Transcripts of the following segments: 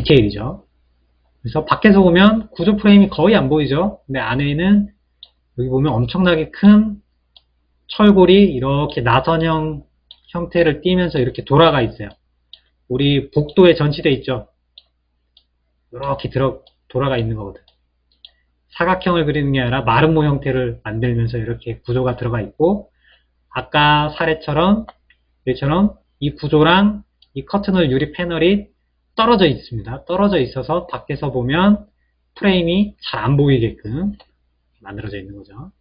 디테일이죠. 그래서 밖에서 보면 구조 프레임이 거의 안 보이죠. 근데 안에는 여기 보면 엄청나게 큰 철골이 이렇게 나선형 형태를 띠면서 이렇게 돌아가 있어요. 우리 복도에 전시돼 있죠. 이렇게 돌아가 있는 거거든. 사각형을 그리는 게 아니라 마름모 형태를 만들면서 이렇게 구조가 들어가 있고, 아까 사례처럼 여기처럼 이 구조랑 이 커튼홀 유리 패널이 떨어져 있습니다. 떨어져 있어서 밖에서 보면 프레임이 잘 안 보이게끔 만들어져 있는 거죠.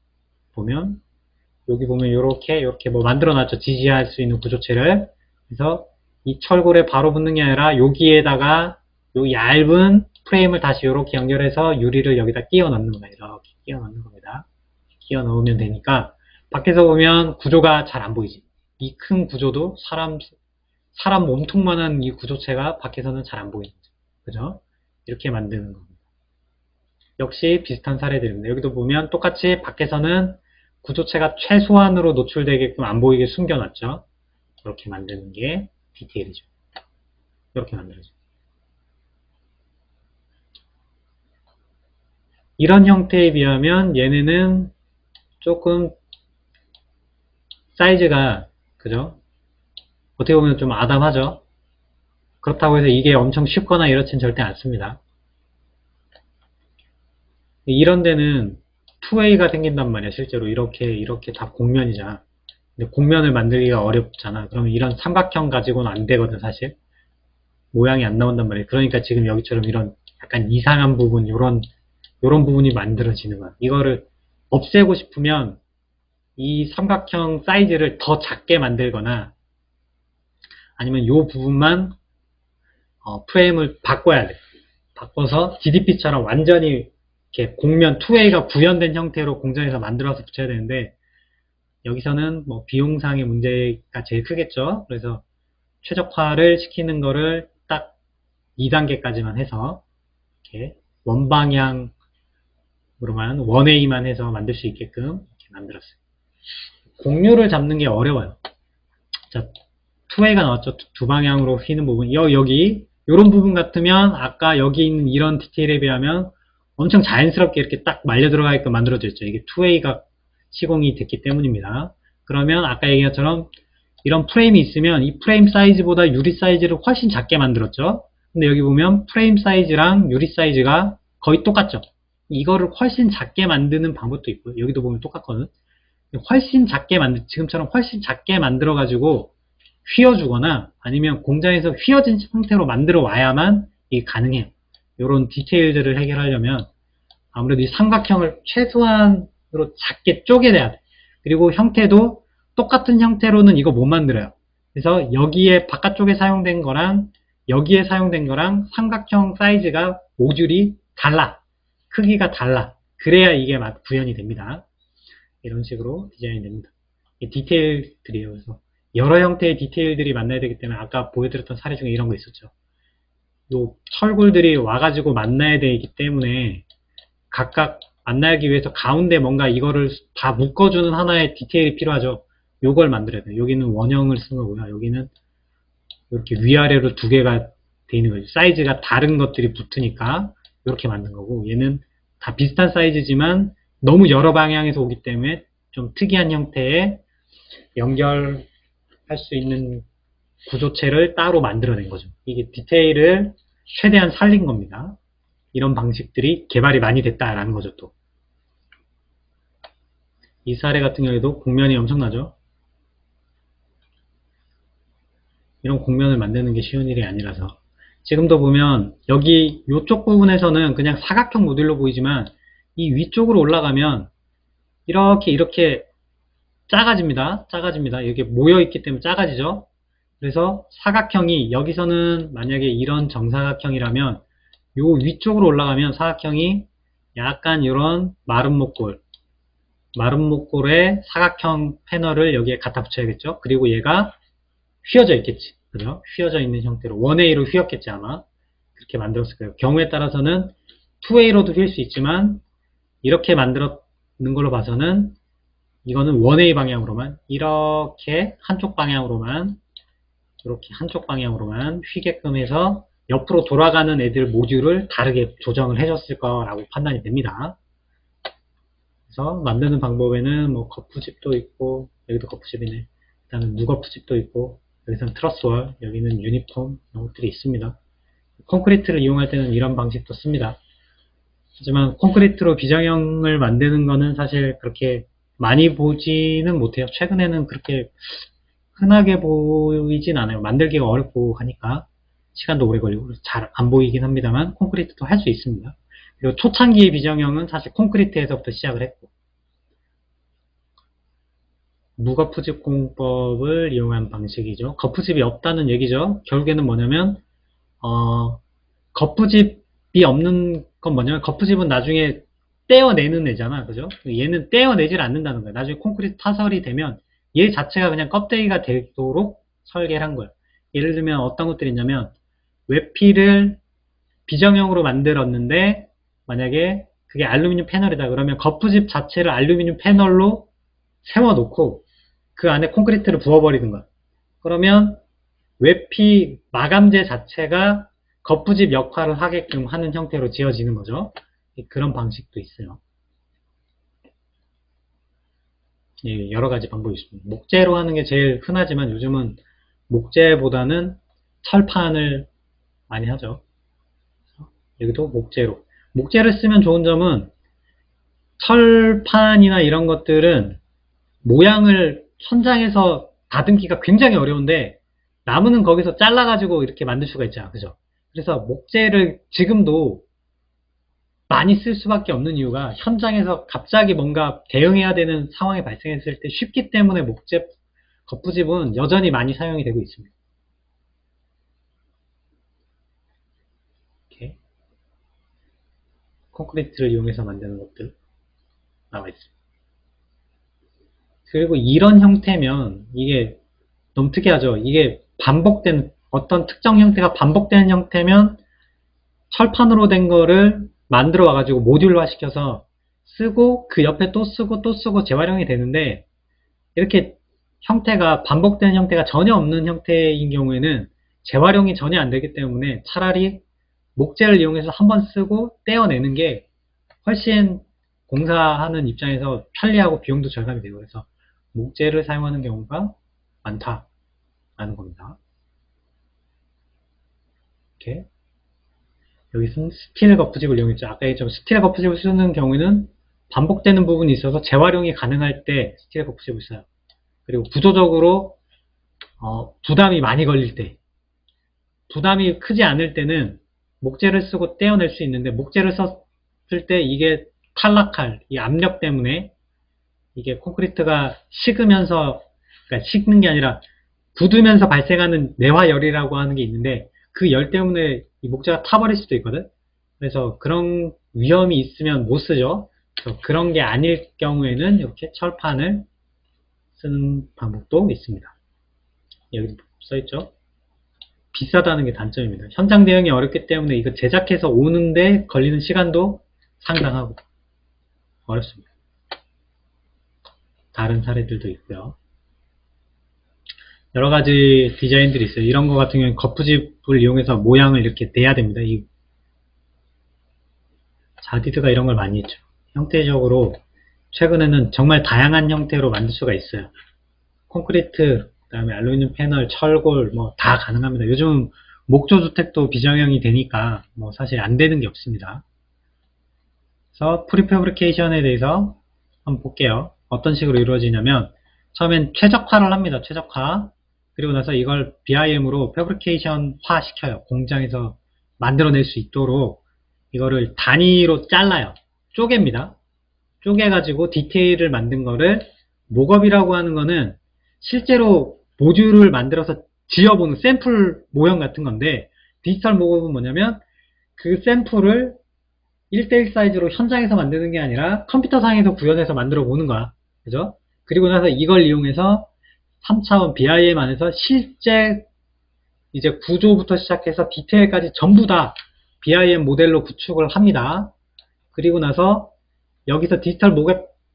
보면 여기 보면 이렇게 뭐 만들어 놨죠. 지지할 수 있는 구조체를. 그래서 이 철골에 바로 붙는 게 아니라 여기에다가 요 얇은 프레임을 다시 이렇게 연결해서 유리를 여기다 끼워 넣는 겁니다. 이렇게 끼워 넣는 겁니다. 끼워 넣으면 되니까 밖에서 보면 구조가 잘 안 보이지. 이 큰 구조도 사람 몸통만한 이 구조체가 밖에서는 잘 안 보이는 거죠. 그죠? 이렇게 만드는 겁니다. 역시 비슷한 사례들입니다. 여기도 보면 똑같이 밖에서는 구조체가 최소한으로 노출되게끔 안 보이게 숨겨놨죠. 이렇게 만드는 게 디테일이죠. 이렇게 만들어져. 이런 형태에 비하면 얘네는 조금 사이즈가, 그죠? 어떻게 보면 좀 아담하죠? 그렇다고 해서 이게 엄청 쉽거나 이렇진 절대 않습니다. 이런 데는 2A가 생긴단 말이야. 실제로 이렇게 다 곡면이잖아. 근데 곡면을 만들기가 어렵잖아. 그러면 이런 삼각형 가지고는 안 되거든, 사실. 모양이 안 나온단 말이야. 그러니까 지금 여기처럼 이런 약간 이상한 부분, 요런 부분이 만들어지는 거야. 이거를 없애고 싶으면 이 삼각형 사이즈를 더 작게 만들거나 아니면 요 부분만 프레임을 바꿔야 돼. 바꿔서 DDP처럼 완전히 이렇게 곡면 2A가 구현된 형태로 공장에서 만들어서 붙여야 되는데, 여기서는 뭐 비용상의 문제가 제일 크겠죠. 그래서 최적화를 시키는 거를 딱 2단계까지만 해서 이렇게 원방향으로만 1A만 해서 만들 수 있게끔 이렇게 만들었어요. 곡률을 잡는 게 어려워요. 자, 2A가 나왔죠. 두 방향으로 휘는 부분. 여기 이런 부분 같으면 아까 여기 있는 이런 디테일에 비하면 엄청 자연스럽게 이렇게 딱 말려 들어가게끔 만들어져 있죠. 이게 2A가 시공이 됐기 때문입니다. 그러면 아까 얘기한 것처럼 이런 프레임이 있으면 이 프레임 사이즈보다 유리 사이즈를 훨씬 작게 만들었죠. 근데 여기 보면 프레임 사이즈랑 유리 사이즈가 거의 똑같죠. 이거를 훨씬 작게 만드는 방법도 있고요. 여기도 보면 똑같거든. 훨씬 작게 지금처럼 훨씬 작게 만들어 가지고 휘어주거나 아니면 공장에서 휘어진 상태로 만들어 와야만 이게 가능해요. 이런 디테일들을 해결하려면 아무래도 이 삼각형을 최소한으로 작게 쪼개내야 돼. 그리고 형태도 똑같은 형태로는 이거 못 만들어요. 그래서 여기에 바깥쪽에 사용된 거랑 여기에 사용된 거랑 삼각형 사이즈가 모듈이 달라. 크기가 달라. 그래야 이게 구현이 됩니다. 이런 식으로 디자인이 됩니다. 디테일들이에요. 그래서 여러 형태의 디테일들이 만나야 되기 때문에 아까 보여드렸던 사례 중에 이런 거 있었죠. 요 철골들이 와가지고 만나야 되기 때문에 각각 만나기 위해서 가운데 뭔가 이거를 다 묶어주는 하나의 디테일이 필요하죠. 요걸 만들어야 돼요. 여기는 원형을 쓴 거고요. 여기는 이렇게 위아래로 두 개가 돼 있는 거죠. 사이즈가 다른 것들이 붙으니까 이렇게 만든 거고, 얘는 다 비슷한 사이즈지만 너무 여러 방향에서 오기 때문에 좀 특이한 형태의 연결할 수 있는 구조체를 따로 만들어낸 거죠. 이게 디테일을 최대한 살린 겁니다. 이런 방식들이 개발이 많이 됐다라는 거죠. 또 이 사례 같은 경우에도 곡면이 엄청나죠. 이런 곡면을 만드는 게 쉬운 일이 아니라서 지금도 보면 여기 이쪽 부분에서는 그냥 사각형 모듈로 보이지만 이 위쪽으로 올라가면 이렇게 작아집니다. 이렇게 모여있기 때문에 작아지죠. 그래서 사각형이 여기서는 만약에 이런 정사각형이라면 요 위쪽으로 올라가면 사각형이 약간 이런 마른 목골의 사각형 패널을 여기에 갖다 붙여야겠죠. 그리고 얘가 휘어져 있겠지. 그죠? 휘어져 있는 형태로 1A로 휘었겠지 아마. 그렇게 만들었을 거예요. 경우에 따라서는 2A로도 휘을 수 있지만 이렇게 만들었는 걸로 봐서는 이거는 1A 방향으로만 이렇게 한쪽 방향으로만 휘게끔 해서 옆으로 돌아가는 애들 모듈을 다르게 조정을 해줬을 거라고 판단이 됩니다. 그래서 만드는 방법에는 뭐 거푸집도 있고, 여기도 거푸집이네. 그다음에 무거푸집도 있고, 여기서는 트러스월, 여기는 유니폼 이런 것들이 있습니다. 콘크리트를 이용할 때는 이런 방식도 씁니다. 하지만 콘크리트로 비정형을 만드는 거는 사실 그렇게 많이 보지는 못해요. 최근에는 그렇게 흔하게 보이진 않아요. 만들기가 어렵고 하니까 시간도 오래 걸리고 잘 안 보이긴 합니다만 콘크리트도 할 수 있습니다. 그리고 초창기의 비정형은 사실 콘크리트에서부터 시작을 했고, 무거푸집 공법을 이용한 방식이죠. 거푸집이 없다는 얘기죠. 결국에는 뭐냐면 거푸집이 없는 건 뭐냐면, 거푸집은 나중에 떼어내는 애잖아. 그죠? 얘는 떼어내질 않는다는 거야. 나중에 콘크리트 타설이 되면 얘 자체가 그냥 껍데기가 되도록 설계를 한 거야. 예를 들면 어떤 것들이 있냐면, 외피를 비정형으로 만들었는데 만약에 그게 알루미늄 패널이다 그러면 거푸집 자체를 알루미늄 패널로 세워놓고 그 안에 콘크리트를 부어버리는 거야. 그러면 외피 마감재 자체가 거푸집 역할을 하게끔 하는 형태로 지어지는 거죠. 그런 방식도 있어요. 예, 여러 가지 방법이 있습니다. 목재로 하는 게 제일 흔하지만 요즘은 목재보다는 철판을 많이 하죠. 여기도 목재로. 목재를 쓰면 좋은 점은 철판이나 이런 것들은 모양을 현장에서 다듬기가 굉장히 어려운데 나무는 거기서 잘라가지고 이렇게 만들 수가 있잖아. 그죠? 그래서 목재를 지금도 많이 쓸 수밖에 없는 이유가 현장에서 갑자기 뭔가 대응해야 되는 상황이 발생했을 때 쉽기 때문에 목재 거푸집은 여전히 많이 사용이 되고 있습니다. 이렇게 콘크리트를 이용해서 만드는 것들 나와 있습니다. 그리고 이런 형태면 이게 너무 특이하죠. 이게 반복된 어떤 특정 형태가 반복되는 형태면 철판으로 된 거를 만들어 와가지고 모듈화 시켜서 쓰고 그 옆에 또 쓰고 또 쓰고 재활용이 되는데, 이렇게 형태가 반복되는 형태가 전혀 없는 형태인 경우에는 재활용이 전혀 안 되기 때문에 차라리 목재를 이용해서 한번 쓰고 떼어내는 게 훨씬 공사하는 입장에서 편리하고 비용도 절감이 되고, 그래서 목재를 사용하는 경우가 많다라는 겁니다. 이렇게 여기서는 스틸 거푸집을 이용했죠. 아까 얘기했지만 스틸 거푸집을 쓰는 경우에는 반복되는 부분이 있어서 재활용이 가능할 때 스틸 거푸집을 써요. 그리고 구조적으로 부담이 많이 걸릴 때, 부담이 크지 않을 때는 목재를 쓰고 떼어낼 수 있는데, 목재를 썼을 때 이게 탈락할 이 압력 때문에 이게 콘크리트가 식으면서, 그러니까 식는 게 아니라 굳으면서 발생하는 내화열이라고 하는 게 있는데 그 열 때문에 이 목재가 타버릴 수도 있거든. 그래서 그런 위험이 있으면 못 쓰죠. 그래서 그런 게 아닐 경우에는 이렇게 철판을 쓰는 방법도 있습니다. 여기 써있죠. 비싸다는 게 단점입니다. 현장 대응이 어렵기 때문에 이거 제작해서 오는데 걸리는 시간도 상당하고 어렵습니다. 다른 사례들도 있고요. 여러 가지 디자인들이 있어요. 이런 거 같은 경우는 거푸집을 이용해서 모양을 이렇게 내야 됩니다. 이 자디드가 이런 걸 많이 했죠. 형태적으로 최근에는 정말 다양한 형태로 만들 수가 있어요. 콘크리트, 그 다음에 알루미늄 패널, 철골 뭐 다 가능합니다. 요즘 목조주택도 비정형이 되니까 뭐 사실 안 되는 게 없습니다. 그래서 프리패브리케이션에 대해서 한번 볼게요. 어떤 식으로 이루어지냐면 처음엔 최적화를 합니다. 최적화. 그리고 나서 이걸 BIM으로 패브리케이션화 시켜요. 공장에서 만들어낼 수 있도록 이거를 단위로 잘라요. 쪼갭니다. 쪼개가지고 디테일을 만든 거를 목업이라고 하는 거는 실제로 모듈을 만들어서 지어보는 샘플 모형 같은 건데, 디지털 목업은 뭐냐면 그 샘플을 1대1 사이즈로 현장에서 만드는 게 아니라 컴퓨터상에서 구현해서 만들어 보는 거야. 그죠? 그리고 나서 이걸 이용해서 3차원 BIM 안에서 실제 이제 구조부터 시작해서 디테일까지 전부 다 BIM 모델로 구축을 합니다. 그리고 나서 여기서 디지털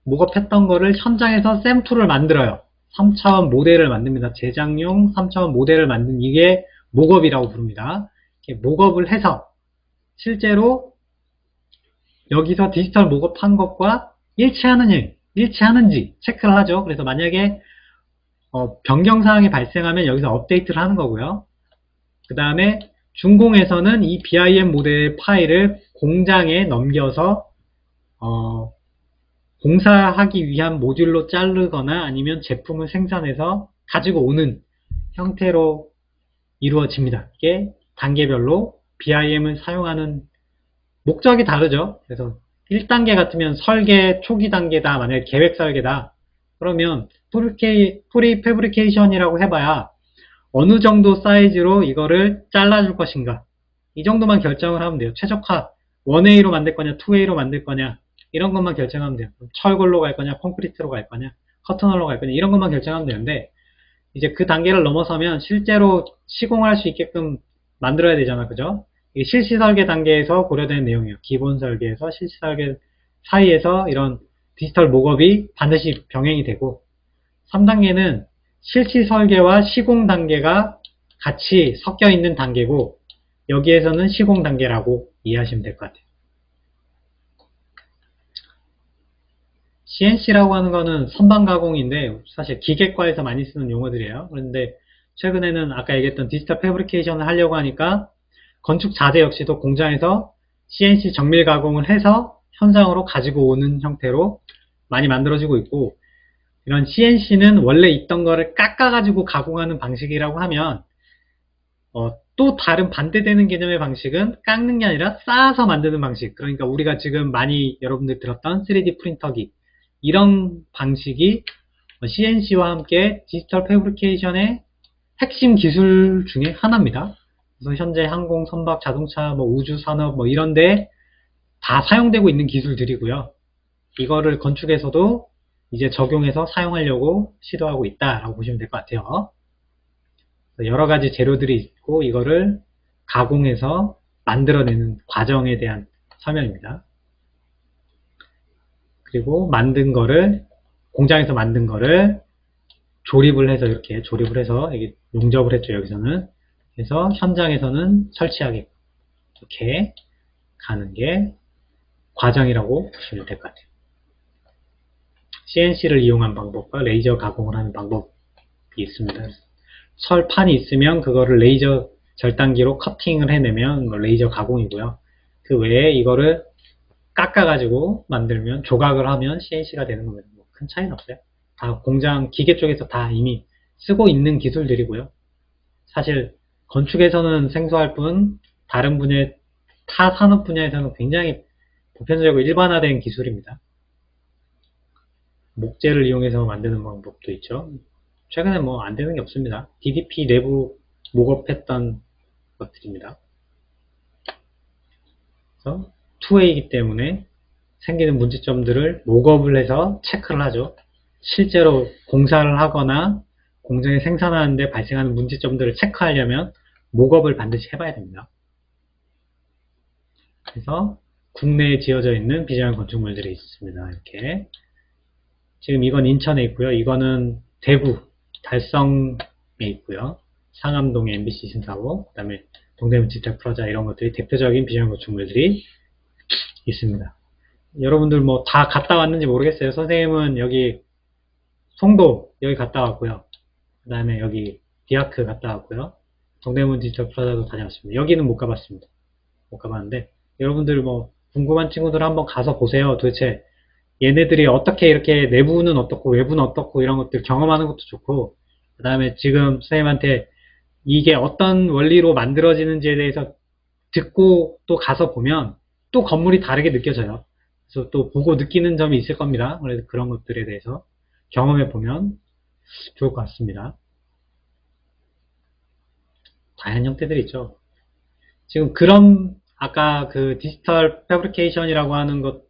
목업했던 거를 현장에서 샘플을 만들어요. 3차원 모델을 만듭니다. 제작용 3차원 모델을 만든 이게 목업이라고 부릅니다. 이렇게 목업을 해서 실제로 여기서 디지털 목업한 것과 일치하는지 체크를 하죠. 그래서 만약에 변경사항이 발생하면 여기서 업데이트를 하는 거고요. 그 다음에 준공에서는 이 BIM 모델 파일을 공장에 넘겨서 공사하기 위한 모듈로 자르거나 아니면 제품을 생산해서 가지고 오는 형태로 이루어집니다. 이게 단계별로 BIM을 사용하는 목적이 다르죠. 그래서 1단계 같으면 설계 초기 단계다, 만약에 계획 설계다, 그러면 프리패브리케이션이라고 해봐야 어느 정도 사이즈로 이거를 잘라줄 것인가, 이 정도만 결정을 하면 돼요. 최적화 1A로 만들 거냐 2A로 만들 거냐, 이런 것만 결정하면 돼요. 철골로 갈 거냐 콘크리트로 갈 거냐 커튼홀로 갈 거냐, 이런 것만 결정하면 되는데, 이제 그 단계를 넘어서면 실제로 시공할 수 있게끔 만들어야 되잖아, 그죠? 이게 실시 설계 단계에서 고려되는 내용이에요. 기본 설계에서 실시 설계 사이에서 이런 디지털 목업이 반드시 병행이 되고, 3단계는 실시 설계와 시공 단계가 같이 섞여 있는 단계고, 여기에서는 시공 단계라고 이해하시면 될 것 같아요. CNC라고 하는 거는 선반 가공인데 사실 기계과에서 많이 쓰는 용어들이에요. 그런데 최근에는 아까 얘기했던 디지털 패브리케이션을 하려고 하니까 건축 자재 역시도 공장에서 CNC 정밀 가공을 해서 현장으로 가지고 오는 형태로 많이 만들어지고 있고, 이런 CNC는 원래 있던 거를 깎아가지고 가공하는 방식이라고 하면 또 다른 반대되는 개념의 방식은 깎는 게 아니라 쌓아서 만드는 방식, 그러니까 우리가 지금 많이 여러분들 들었던 3D 프린터기, 이런 방식이 CNC와 함께 디지털 패브리케이션의 핵심 기술 중에 하나입니다. 그래서 현재 항공, 선박, 자동차, 우주 산업 이런데 다 사용되고 있는 기술들이고요. 이거를 건축에서도 이제 적용해서 사용하려고 시도하고 있다라고 보시면 될 것 같아요. 여러 가지 재료들이 있고 이거를 가공해서 만들어내는 과정에 대한 설명입니다. 그리고 만든 거를, 공장에서 만든 거를 조립을 해서, 이렇게 조립을 해서 이게 용접을 했죠, 여기서는. 그래서 현장에서는 설치하게 이렇게 가는 게 과정이라고 보시면 될 것 같아요. CNC를 이용한 방법과 레이저 가공을 하는 방법이 있습니다. 설판이 있으면 그거를 레이저 절단기로 커팅을 해내면 레이저 가공이고요. 그 외에 이거를 깎아가지고 만들면, 조각을 하면 CNC가 되는 겁니다. 큰 차이는 없어요. 다 공장 기계 쪽에서 다 이미 쓰고 있는 기술들이고요. 사실 건축에서는 생소할 뿐 다른 분야, 타 산업 분야에서는 굉장히 보편적이고 일반화된 기술입니다. 목재를 이용해서 만드는 방법도 있죠. 최근에 안 되는 게 없습니다. DDP 내부 목업했던 것들입니다. 그래서 2A이기 때문에 생기는 문제점들을 목업을 해서 체크를 하죠. 실제로 공사를 하거나 공장에 생산하는데 발생하는 문제점들을 체크하려면 목업을 반드시 해봐야 됩니다. 그래서 국내에 지어져 있는 비자형 건축물들이 있습니다. 이렇게 지금 이건 인천에 있고요. 이거는 대구 달성에 있고요. 상암동에 MBC 신사고, 그 다음에 동대문 디지털 프라자, 이런 것들이 대표적인 비자형 건축물들이 있습니다. 여러분들 다 갔다 왔는지 모르겠어요. 선생님은 여기 송도 여기 갔다 왔고요. 그 다음에 여기 디아크 갔다 왔고요. 동대문 디지털 프라자도 다녀왔습니다. 여기는 못 가봤습니다. 못 가봤는데, 여러분들 궁금한 친구들 한번 가서 보세요. 도대체 얘네들이 어떻게 이렇게 내부는 어떻고 외부는 어떻고 이런 것들 경험하는 것도 좋고, 그 다음에 지금 선생님한테 이게 어떤 원리로 만들어지는지에 대해서 듣고 또 가서 보면 또 건물이 다르게 느껴져요. 그래서 또 보고 느끼는 점이 있을 겁니다. 그래서 그런 것들에 대해서 경험해 보면 좋을 것 같습니다. 다양한 형태들이 있죠. 지금 그런 아까 그 디지털 패브리케이션이라고 하는 것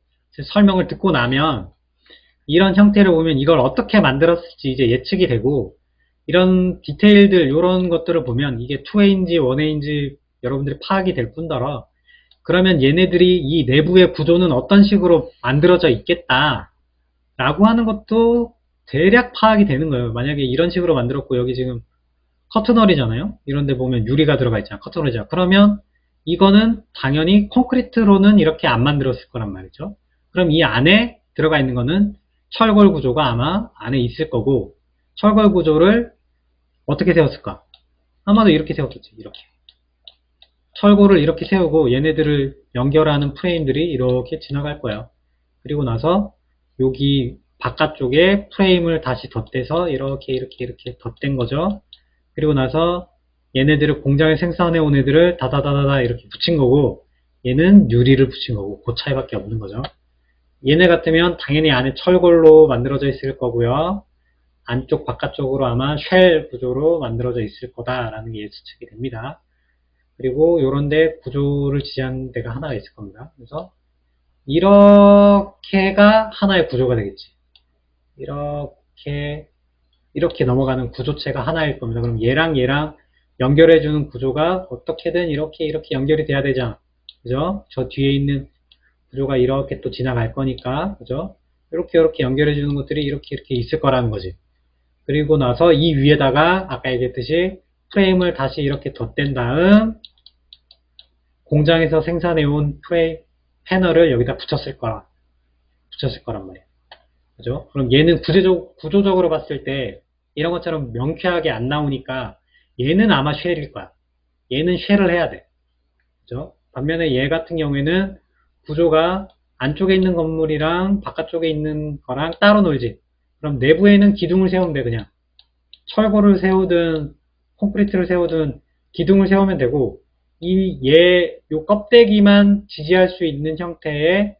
설명을 듣고 나면 이런 형태를 보면 이걸 어떻게 만들었을지 이제 예측이 되고, 이런 디테일들, 이런 것들을 보면 이게 2A인지 1A인지 여러분들이 파악이 될 뿐더러, 그러면 얘네들이 이 내부의 구조는 어떤 식으로 만들어져 있겠다 라고 하는 것도 대략 파악이 되는 거예요. 만약에 이런 식으로 만들었고 여기 지금 커튼홀이잖아요. 이런데 보면 유리가 들어가 있잖아요. 커튼홀이잖아요. 그러면 이거는 당연히 콘크리트로는 이렇게 안 만들었을 거란 말이죠. 그럼 이 안에 들어가 있는 거는 철골 구조가 아마 안에 있을 거고, 철골 구조를 어떻게 세웠을까? 아마도 이렇게 세웠겠지. 이렇게. 철골을 이렇게 세우고 얘네들을 연결하는 프레임들이 이렇게 지나갈 거예요. 그리고 나서 여기 바깥쪽에 프레임을 다시 덧대서 이렇게 덧댄 거죠. 그리고 나서 얘네들을 공장에 생산해 온 애들을 다다다다다 이렇게 붙인 거고, 얘는 유리를 붙인 거고, 그 차이밖에 없는 거죠. 얘네 같으면 당연히 안에 철골로 만들어져 있을 거고요. 안쪽 바깥쪽으로 아마 쉘 구조로 만들어져 있을 거다라는 게 예측이 됩니다. 그리고 요런데 구조를 지지하는 데가 하나가 있을 겁니다. 그래서 이렇게가 하나의 구조가 되겠지. 이렇게 넘어가는 구조체가 하나일 겁니다. 그럼 얘랑 연결해주는 구조가 어떻게든 이렇게 연결이 돼야 되잖아. 그죠? 저 뒤에 있는 구조가 이렇게 또 지나갈 거니까, 그죠? 이렇게 연결해주는 것들이 이렇게 있을 거라는 거지. 그리고 나서 이 위에다가 아까 얘기했듯이 프레임을 다시 이렇게 덧댄 다음 공장에서 생산해온 패널을 여기다 붙였을 거란 말이야. 그죠? 그럼 얘는 구조적으로 봤을 때 이런 것처럼 명쾌하게 안 나오니까 얘는 아마 쉘일 거야. 얘는 쉘을 해야 돼. 그죠? 반면에 얘 같은 경우에는 구조가 안쪽에 있는 건물이랑 바깥쪽에 있는 거랑 따로 놀지. 그럼 내부에는 기둥을 세우면 돼, 그냥. 철골을 세우든 콘크리트를 세우든 기둥을 세우면 되고, 요 껍데기만 지지할 수 있는 형태의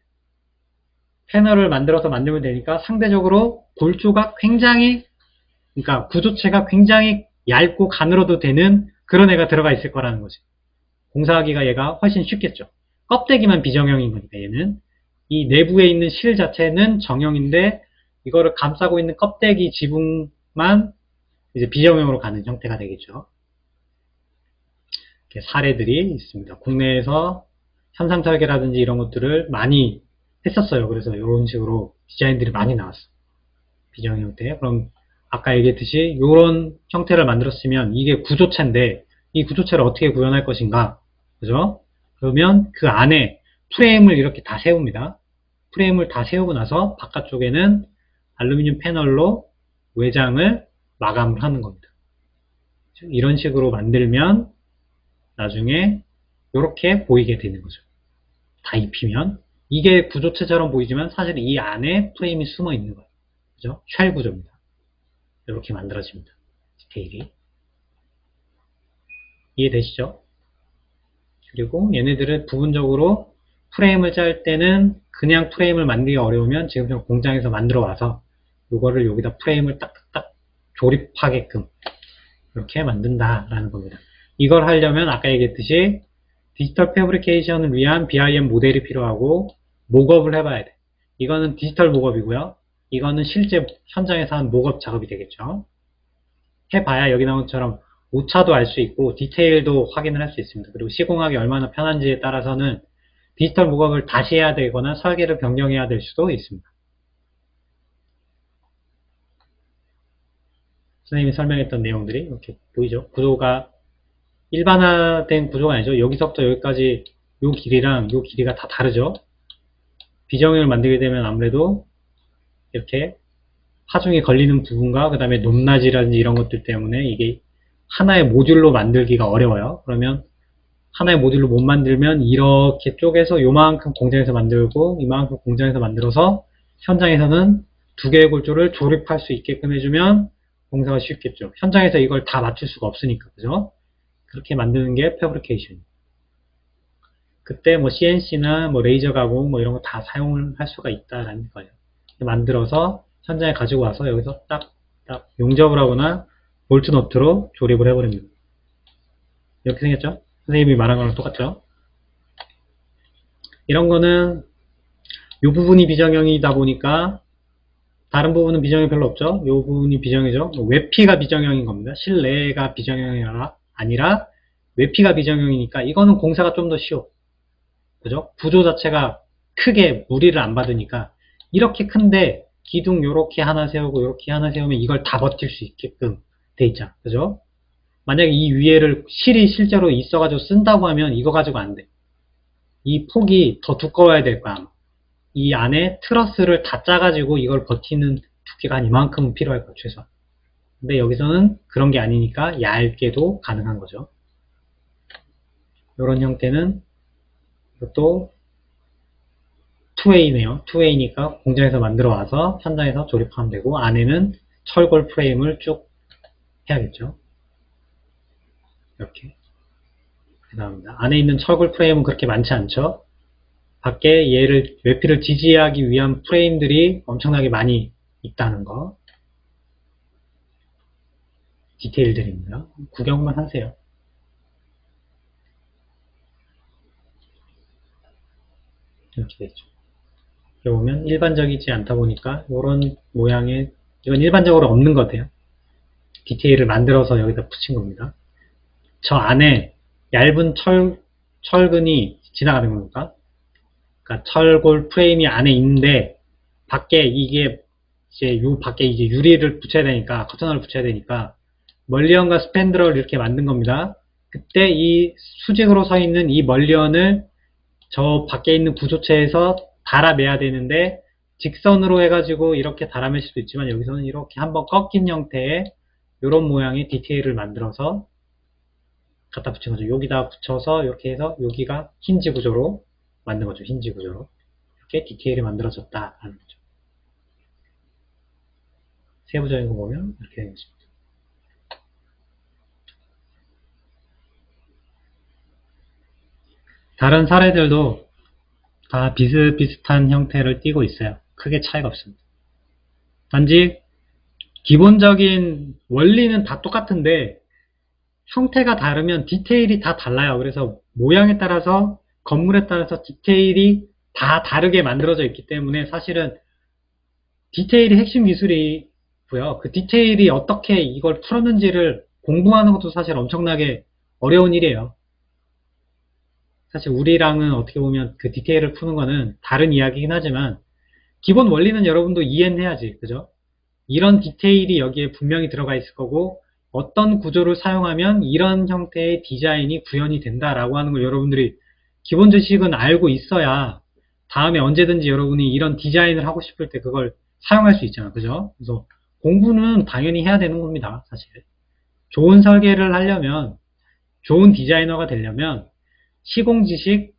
패널을 만들면 되니까 상대적으로 골조가 그러니까 구조체가 굉장히 얇고 가늘어도 되는 그런 애가 들어가 있을 거라는 거지. 공사하기가 얘가 훨씬 쉽겠죠. 껍데기만 비정형인 거니까 얘는. 이 내부에 있는 실 자체는 정형인데 이거를 감싸고 있는 껍데기 지붕만 이제 비정형으로 가는 형태가 되겠죠. 이렇게 사례들이 있습니다. 국내에서 현상 설계라든지 이런 것들을 많이 했었어요. 그래서 이런 식으로 디자인들이 많이 나왔어. 비정형 형태. 그럼 아까 얘기했듯이 이런 형태를 만들었으면 이게 구조체인데 이 구조체를 어떻게 구현할 것인가? 그죠? 그러면 그 안에 프레임을 이렇게 다 세웁니다. 프레임을 다 세우고 나서 바깥쪽에는 알루미늄 패널로 외장을 마감을 하는 겁니다. 이런 식으로 만들면 나중에 이렇게 보이게 되는 거죠. 다 입히면 이게 구조체처럼 보이지만 사실 이 안에 프레임이 숨어 있는 거예요. 그죠? 쉘 구조입니다. 이렇게 만들어집니다. 디테일이. 이해되시죠? 그리고 얘네들을 부분적으로 프레임을 짤 때는 그냥 프레임을 만들기가 어려우면 지금처럼 공장에서 만들어 와서 이거를 여기다 프레임을 딱딱딱 조립하게끔 이렇게 만든다라는 겁니다. 이걸 하려면 아까 얘기했듯이 디지털 패브리케이션을 위한 BIM 모델이 필요하고 목업을 해봐야 돼. 이거는 디지털 목업이고요. 이거는 실제 현장에서 한 목업 작업이 되겠죠. 해봐야 여기 나온 것처럼 오차도 알 수 있고 디테일도 확인을 할 수 있습니다. 그리고 시공하기 얼마나 편한지에 따라서는 디지털 목업을 다시 해야 되거나 설계를 변경해야 될 수도 있습니다. 선생님이 설명했던 내용들이 이렇게 보이죠? 구조가 일반화된 구조가 아니죠. 여기서부터 여기까지 요 길이랑 요 길이가 다 다르죠. 비정형을 만들게 되면 아무래도 이렇게 하중이 걸리는 부분과 그 다음에 높낮이라든지 이런 것들 때문에 이게 하나의 모듈로 만들기가 어려워요. 그러면 하나의 모듈로 못 만들면 이렇게 쪼개서 요만큼 공장에서 만들고 이만큼 공장에서 만들어서 현장에서는 두 개의 골조를 조립할 수 있게끔 해주면 공사가 쉽겠죠. 현장에서 이걸 다 맞출 수가 없으니까, 그죠? 그렇게 만드는 게 패브리케이션. 그때 뭐 CNC나 뭐 레이저 가공 뭐 이런 거 다 사용을 할 수가 있다라는 거예요. 만들어서 현장에 가지고 와서 여기서 딱 용접을 하거나 볼트 너트로 조립을 해버립니다. 이렇게 생겼죠? 선생님이 말한 거랑 똑같죠? 이런 거는 이 부분이 비정형이다 보니까 다른 부분은 비정형이 별로 없죠? 이 부분이 비정형이죠? 외피가 비정형인 겁니다. 실내가 비정형이 아니라 외피가 비정형이니까 이거는 공사가 좀 더 쉬워. 그죠? 구조 자체가 크게 무리를 안 받으니까 이렇게 큰데 기둥 요렇게 하나 세우고 요렇게 하나 세우면 이걸 다 버틸 수 있게끔 돼 있잖아. 그죠? 만약에 이 위에를 실이 실제로 있어가지고 쓴다고 하면 이거 가지고 안 돼. 이 폭이 더 두꺼워야 될 거야. 아마. 이 안에 트러스를 다 짜가지고 이걸 버티는 두께가 한 이만큼은 필요할 거야, 최소한. 근데 여기서는 그런 게 아니니까 얇게도 가능한 거죠. 이런 형태는 이것도 투웨이네요. 투웨이니까 공장에서 만들어 와서 현장에서 조립하면 되고, 안에는 철골 프레임을 쭉 해야겠죠. 이렇게. 감사합니다. 안에 있는 철골 프레임은 그렇게 많지 않죠. 밖에 얘를 외피를 지지하기 위한 프레임들이 엄청나게 많이 있다는 거. 디테일들입니다. 구경만 하세요. 이렇게 되죠. 여기 보면 일반적이지 않다 보니까 이런 모양의, 이건 일반적으로 없는 것 같아요. 디테일을 만들어서 여기다 붙인 겁니다. 저 안에 얇은 철근이 지나가는 겁니까? 그러니까 철골 프레임이 안에 있는데 밖에 이게 이제 밖에 이제 유리를 붙여야 되니까, 커튼을 붙여야 되니까 멀리언과 스팬드러를 이렇게 만든 겁니다. 그때 이 수직으로 서 있는 이 멀리언을 저 밖에 있는 구조체에서 달아매야 되는데, 직선으로 해가지고 이렇게 달아맬 수도 있지만 여기서는 이렇게 한번 꺾인 형태의 이런 모양의 디테일을 만들어서 갖다 붙인 거죠. 여기다 붙여서 이렇게 해서 여기가 힌지 구조로 만든 거죠. 힌지 구조로. 이렇게 디테일이 만들어졌다라는 거죠. 세부적인 거 보면 이렇게 되겠습니다. 다른 사례들도 다 비슷비슷한 형태를 띠고 있어요. 크게 차이가 없습니다. 단지 기본적인 원리는 다 똑같은데 형태가 다르면 디테일이 다 달라요. 그래서 모양에 따라서, 건물에 따라서 디테일이 다 다르게 만들어져 있기 때문에 사실은 디테일이 핵심 기술이고요. 그 디테일이 어떻게 이걸 풀었는지를 공부하는 것도 사실 엄청나게 어려운 일이에요. 사실 우리랑은 어떻게 보면 그 디테일을 푸는 거는 다른 이야기긴 하지만 기본 원리는 여러분도 이해는 해야지. 그죠? 이런 디테일이 여기에 분명히 들어가 있을 거고, 어떤 구조를 사용하면 이런 형태의 디자인이 구현이 된다라고 하는 걸 여러분들이 기본 지식은 알고 있어야 다음에 언제든지 여러분이 이런 디자인을 하고 싶을 때 그걸 사용할 수 있잖아. 그죠? 그래서 공부는 당연히 해야 되는 겁니다. 사실. 좋은 설계를 하려면, 좋은 디자이너가 되려면 시공 지식,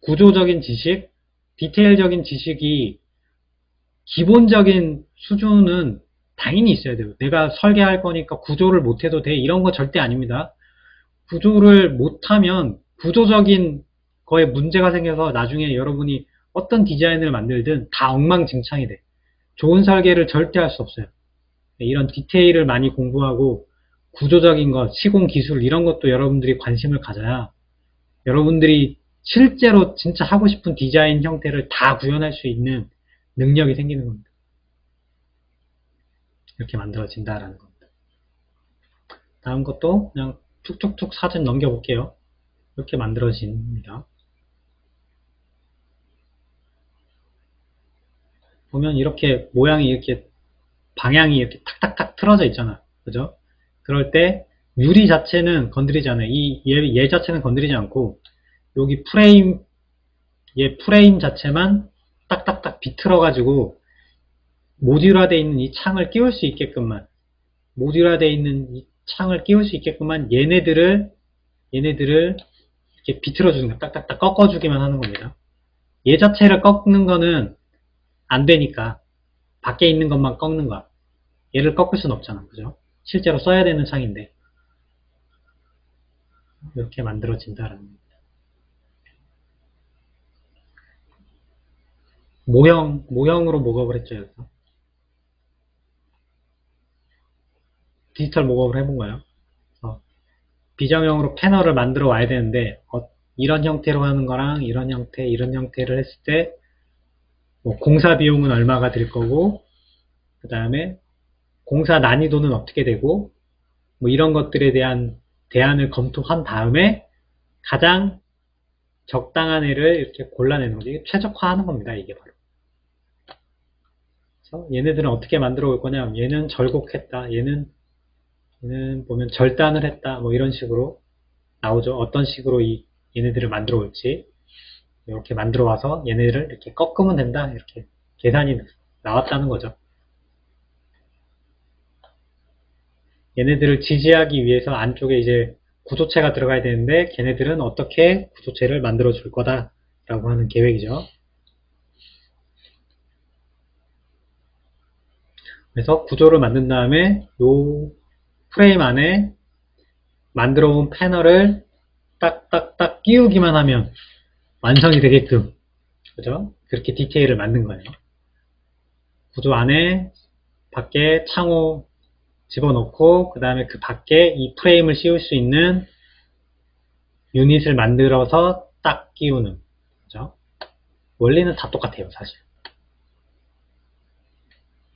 구조적인 지식, 디테일적인 지식이 기본적인 수준은 당연히 있어야 돼요. 내가 설계할 거니까 구조를 못해도 돼. 이런 거 절대 아닙니다. 구조를 못하면 구조적인 거에 문제가 생겨서 나중에 여러분이 어떤 디자인을 만들든 다 엉망진창이 돼. 좋은 설계를 절대 할 수 없어요. 이런 디테일을 많이 공부하고 구조적인 것, 시공 기술 이런 것도 여러분들이 관심을 가져야 여러분들이 실제로 진짜 하고 싶은 디자인 형태를 다 구현할 수 있는 능력이 생기는 겁니다. 이렇게 만들어진다라는 겁니다. 다음 것도 그냥 툭툭툭 사진 넘겨볼게요. 이렇게 만들어집니다. 보면 이렇게 모양이 이렇게 방향이 이렇게 탁탁탁 틀어져 있잖아. 그죠? 그럴 때 유리 자체는 건드리지 않아요. 얘 자체는 건드리지 않고 여기 얘 프레임 자체만 딱딱딱 비틀어 가지고 모듈화되어 있는 이 창을 끼울 수 있게끔만, 모듈화되어 있는 이 창을 끼울 수 있게끔만 얘네들을 이렇게 비틀어 주는 거야. 딱딱딱 꺾어 주기만 하는 겁니다. 얘 자체를 꺾는 거는 안 되니까 밖에 있는 것만 꺾는 거야. 얘를 꺾을 수는 없잖아. 그죠? 실제로 써야 되는 창인데. 이렇게 만들어진다라는 겁니다. 모형으로 목업을 했죠. 여기서 디지털 목업을 해본 거예요. 그래서 비정형으로 패널을 만들어 와야 되는데 이런 형태로 하는 거랑 이런 형태, 이런 형태를 했을 때 뭐 공사 비용은 얼마가 들 거고, 그 다음에 공사 난이도는 어떻게 되고, 뭐 이런 것들에 대한 대안을 검토한 다음에 가장 적당한 애를 이렇게 골라내는 거죠. 이게 최적화하는 겁니다. 이게 바로. 그래서 얘네들은 어떻게 만들어 올 거냐? 얘는 절곡했다. 얘는 얘는 보면 절단을 했다 뭐 이런 식으로 나오죠. 어떤 식으로 얘네들을 만들어 올지 이렇게 만들어 와서 얘네들을 이렇게 꺾으면 된다 이렇게 계산이 나왔다는 거죠. 얘네들을 지지하기 위해서 안쪽에 이제 구조체가 들어가야 되는데 걔네들은 어떻게 구조체를 만들어 줄 거다 라고 하는 계획이죠. 그래서 구조를 만든 다음에 요 프레임 안에 만들어 온 패널을 딱딱딱 끼우기만 하면 완성이 되게끔 그죠? 그렇게 디테일을 만든 거예요. 구조 안에 밖에 창호 집어넣고 그 다음에 그 밖에 이 프레임을 씌울 수 있는 유닛을 만들어서 딱 끼우는 거죠. 원리는 다 똑같아요, 사실.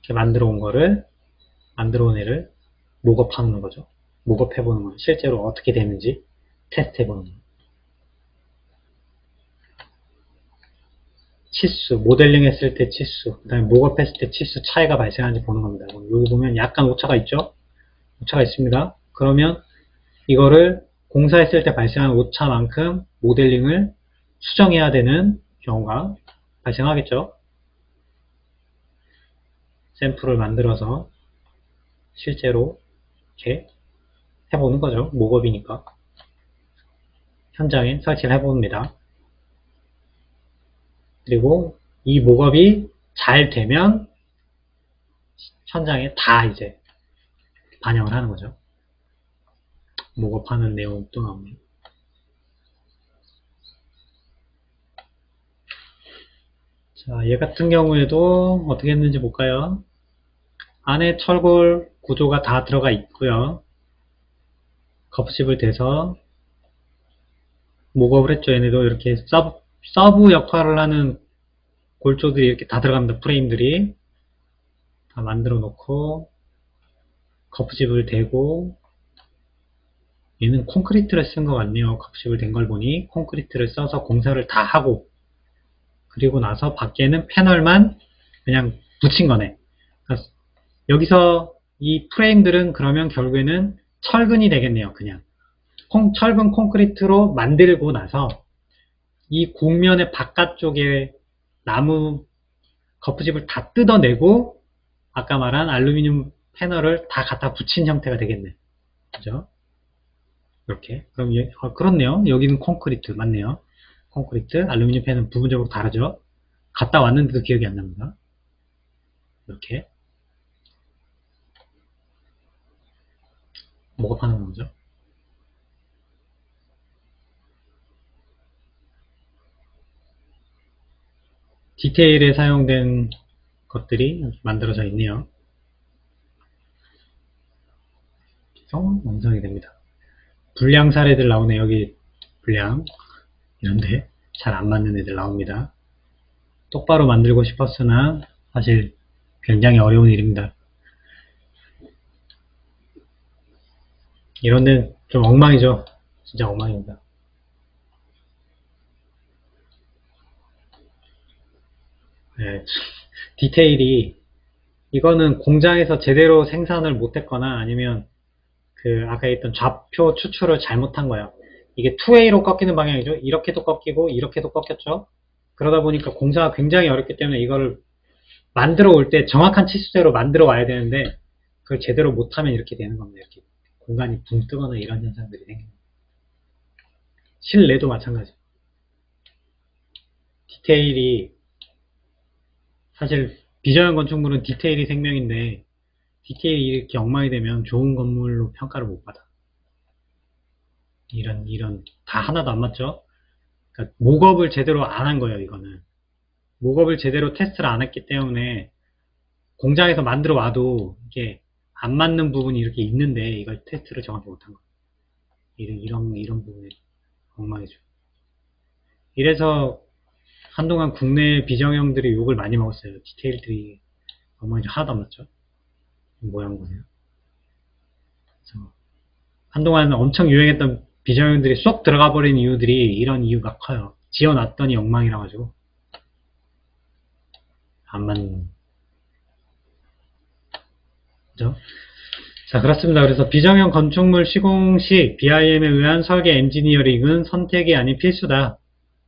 이렇게 만들어 온 거를 만들어 온 애를 목업하는 거죠. 목업해보는 거예요. 실제로 어떻게 되는지 테스트해보는 거예요. 치수, 모델링 했을 때 치수, 그 다음에 목업했을 때 치수 차이가 발생하는지 보는 겁니다. 여기 보면 약간 오차가 있죠? 오차가 있습니다. 그러면 이거를 공사했을 때 발생한 오차만큼 모델링을 수정해야 되는 경우가 발생하겠죠. 샘플을 만들어서 실제로 이렇게 해보는 거죠. 목업이니까. 현장에 설치를 해봅니다. 그리고 이 목업이 잘 되면 현장에 다 이제 반영을 하는 거죠. 목업하는 내용이 또 나옵니다. 자, 얘 같은 경우에도 어떻게 했는지 볼까요? 안에 철골 구조가 다 들어가 있고요. 겁십을 대서 목업을 했죠. 얘네도 이렇게 서브 역할을 하는 골조들이 이렇게 다 들어갑니다. 프레임들이 다 만들어 놓고 겁십을 대고 얘는 콘크리트를 쓴 것 같네요. 겁십을 댄 걸 보니 콘크리트를 써서 공사를 다 하고 그리고 나서 밖에는 패널만 그냥 붙인 거네. 여기서 이 프레임들은 그러면 결국에는 철근이 되겠네요. 그냥 철근 콘크리트로 만들고 나서 이 곡면의 바깥쪽에 나무 거푸집을 다 뜯어내고 아까 말한 알루미늄 패널을 다 갖다 붙인 형태가 되겠네. 그죠? 이렇게. 그럼 그렇네요. 여기는 콘크리트 맞네요. 콘크리트, 알루미늄 패널은 부분적으로 다르죠. 갔다 왔는데도 기억이 안 납니다. 이렇게 목업하는 거죠. 디테일에 사용된 것들이 만들어져 있네요. 그래서 완성이 됩니다. 불량 사례들 나오네. 여기 불량 이런데 잘 안 맞는 애들 나옵니다. 똑바로 만들고 싶었으나 사실 굉장히 어려운 일입니다. 이런 데는 좀 엉망이죠. 진짜 엉망입니다. 네, 디테일이 이거는 공장에서 제대로 생산을 못했거나 아니면 그 아까 했던 좌표 추출을 잘못한 거예요. 이게 2A로 꺾이는 방향이죠. 이렇게도 꺾이고 이렇게도 꺾였죠. 그러다 보니까 공사가 굉장히 어렵기 때문에 이거를 만들어 올 때 정확한 치수대로 만들어 와야 되는데 그걸 제대로 못하면 이렇게 되는 겁니다. 이렇게 공간이 붕 뜨거나 이런 현상들이 생깁니다. 실내도 마찬가지. 디테일이 사실 비정형 건축물은 디테일이 생명인데 디테일이 이렇게 엉망이 되면 좋은 건물로 평가를 못 받아. 이런 다 하나도 안 맞죠? 그러니까 목업을 제대로 안 한 거예요. 이거는 목업을 제대로 테스트를 안 했기 때문에 공장에서 만들어 와도 이게 안 맞는 부분이 이렇게 있는데 이걸 테스트를 정확히 못한 거예요. 이런 부분이 엉망이죠. 이래서 한동안 국내 비정형들이 욕을 많이 먹었어요. 디테일들이 엉망이죠. 하나도 안 맞죠? 모양 보세요. 그래서 한동안 엄청 유행했던 비정형들이 쏙 들어가 버린 이유들이 이런 이유가 커요. 지어놨더니 엉망이라 가지고 안 맞는. 그죠? 자, 그렇습니다. 그래서 비정형 건축물 시공 시 BIM에 의한 설계 엔지니어링은 선택이 아닌 필수다.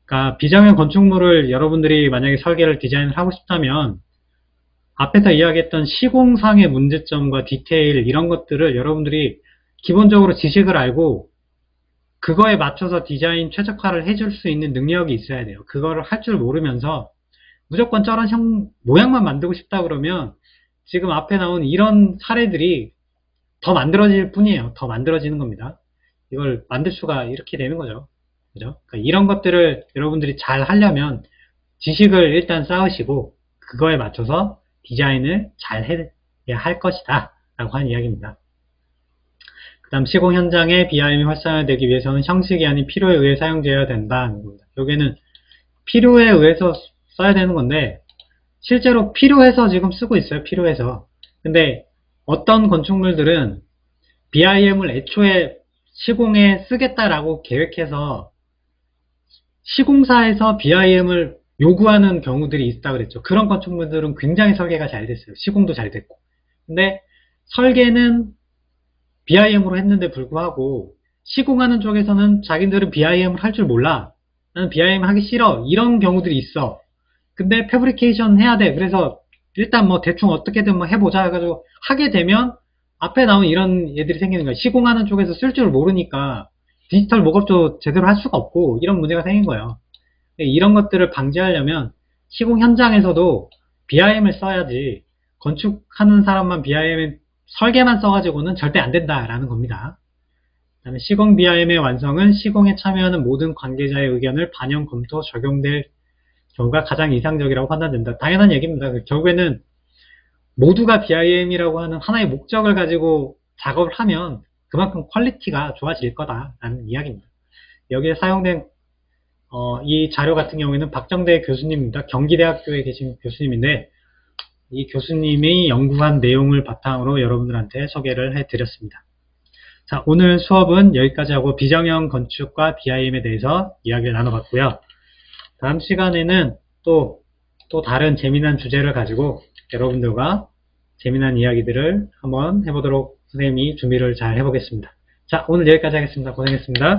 그러니까 비정형 건축물을 여러분들이 만약에 설계를 디자인을 하고 싶다면 앞에서 이야기했던 시공상의 문제점과 디테일 이런 것들을 여러분들이 기본적으로 지식을 알고 그거에 맞춰서 디자인 최적화를 해줄 수 있는 능력이 있어야 돼요. 그거를 할 줄 모르면서 무조건 저런 모양만 만들고 싶다 그러면 지금 앞에 나온 이런 사례들이 더 만들어질 뿐이에요. 더 만들어지는 겁니다. 이걸 만들 수가 이렇게 되는 거죠. 그죠? 그러니까 이런 것들을 여러분들이 잘 하려면 지식을 일단 쌓으시고 그거에 맞춰서 디자인을 잘 해야 할 것이다 라고 하는 이야기입니다. 그 다음 시공 현장에 BIM이 활성화되기 위해서는 형식이 아닌 필요에 의해 사용되어야 된다는 겁니다. 여기에는 필요에 의해서 써야 되는 건데 실제로 필요해서 지금 쓰고 있어요. 필요해서. 근데 어떤 건축물들은 BIM을 애초에 시공에 쓰겠다라고 계획해서 시공사에서 BIM을 요구하는 경우들이 있다 그랬죠. 그런 건축물들은 굉장히 설계가 잘 됐어요. 시공도 잘 됐고. 근데 설계는 BIM으로 했는데 불구하고 시공하는 쪽에서는 자기들은 BIM을 할 줄 몰라. 나는 BIM 하기 싫어. 이런 경우들이 있어. 근데 패브리케이션 해야 돼. 그래서 일단 뭐 대충 어떻게든 뭐 해보자 해가지고 하게 되면 앞에 나온 이런 얘들이 생기는 거야. 시공하는 쪽에서 쓸 줄 모르니까 디지털 목업도 제대로 할 수가 없고 이런 문제가 생긴 거예요. 이런 것들을 방지하려면 시공 현장에서도 BIM을 써야지 건축하는 사람만 BIM 설계만 써가지고는 절대 안 된다라는 겁니다. 그다음에 시공 BIM의 완성은 시공에 참여하는 모든 관계자의 의견을 반영, 검토, 적용될 경우가 가장 이상적이라고 판단된다. 당연한 얘기입니다. 결국에는 모두가 BIM이라고 하는 하나의 목적을 가지고 작업을 하면 그만큼 퀄리티가 좋아질 거다라는 이야기입니다. 여기에 사용된 이 자료 같은 경우에는 박정대 교수님입니다. 경기대학교에 계신 교수님인데 이 교수님이 연구한 내용을 바탕으로 여러분들한테 소개를 해드렸습니다. 자, 오늘 수업은 여기까지 하고 비정형 건축과 BIM에 대해서 이야기를 나눠봤고요. 다음 시간에는 또 다른 재미난 주제를 가지고 여러분들과 재미난 이야기들을 한번 해보도록 선생님이 준비를 잘 해보겠습니다. 자, 오늘 여기까지 하겠습니다. 고생했습니다.